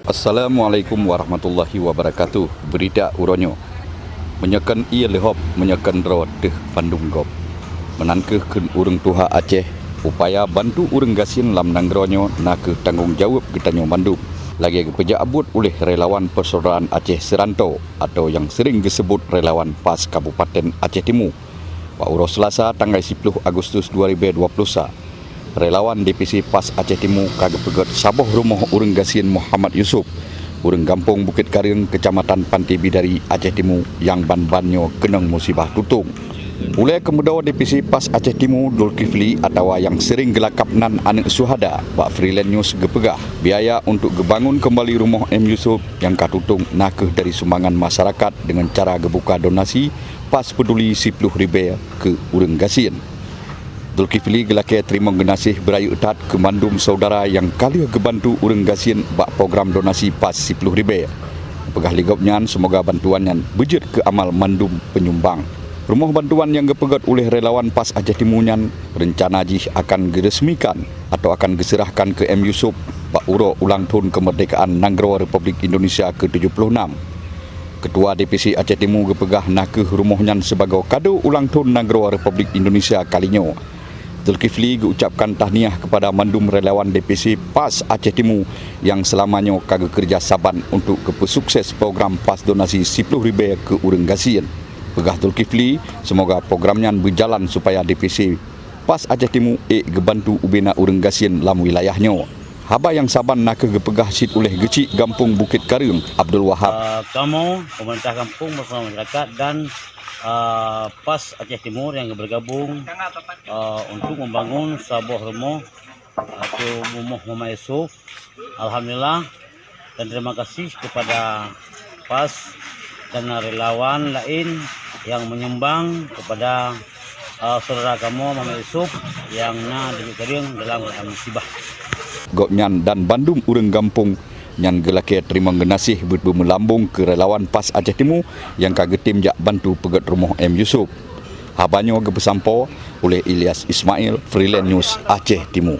Assalamualaikum warahmatullahi wabarakatuh. Berita uronyo. Menyekan ia lehop menyekan ro deh Bandung gop. Menankehkeun urang tuha Aceh upaya bantu urang gasin lam nangronyo nak tanggung jawab getanyo Bandung. Lagi kepeja abut oleh relawan persaudaraan Aceh Serantau atau yang sering disebut relawan PAS Kabupaten Aceh Timur. Pada Selasa tanggal 10 Agustus 2020. Relawan DPC PAS Aceh Timur kagak pegat saboh rumah urang gasin Muhammad Yusuf, urang Gampung Bukit Karing, Kecamatan Pantai Bidari, Aceh Timur yang ban-banyo kenang musibah tutung. Mulai kemudahan DPC PAS Aceh Timur Zulkifli atau yang sering gelakap nan anak suhada, Pak Freelance News gepegah biaya untuk gebangun kembali rumah M Yusuf yang katutung nakeh dari sumbangan masyarakat dengan cara gebuka donasi PAS peduli 10 ribu ke urang gasin. Zulkifli gelake terima genasih berayu etat ke mandum saudara yang kali gebantu urang gasin bak program donasi PAS 10 ribu. Pegah ligopnyan semoga bantuannya bejut ke amal mandum penyumbang. Rumah bantuan yang gepegat oleh relawan PAS Aceh Timurnyan rencana jih akan diresmikan atau akan diserahkan ke M Yusuf bak uro ulang tahun kemerdekaan Nanggro Republik Indonesia ke-76. Ketua DPC Aceh Timur gepegah nakeh rumahnya sebagai kado ulang tahun Nanggro Republik Indonesia kalinyo. Zulkifli ucapkan tahniah kepada mandum relawan DPC PAS Aceh Timur yang selamanya kagak kerja saban untuk sukses program PAS donasi 10 ribu ke urang gasin. Pegah Zulkifli, semoga programnya berjalan supaya DPC PAS Aceh Timur gebantu ubena urang gasin lam wilayahnya. Haba yang saban nak gepegah sit oleh Gecik Gampung Bukit Karing, Abdul Wahab. Kamu, pemerintah kampung bersama masyarakat dan PAS Aceh Timur yang bergabung untuk membangun sebuah rumah atau rumah Muhammad Yusuf. Alhamdulillah dan terima kasih kepada PAS dan relawan lain yang menyumbang kepada saudara kamu Muhammad Yusuf yang diberikan dalam musibah. Gopnyan dan Bandung urang Gampung yang gelake terima genasih bermelambung ke relawan PAS Aceh Timur yang kagak tim jak bantu pegat rumah M Yusuf. Habanyo gepesampo oleh Ilyas Ismail, Freelance News Aceh Timur.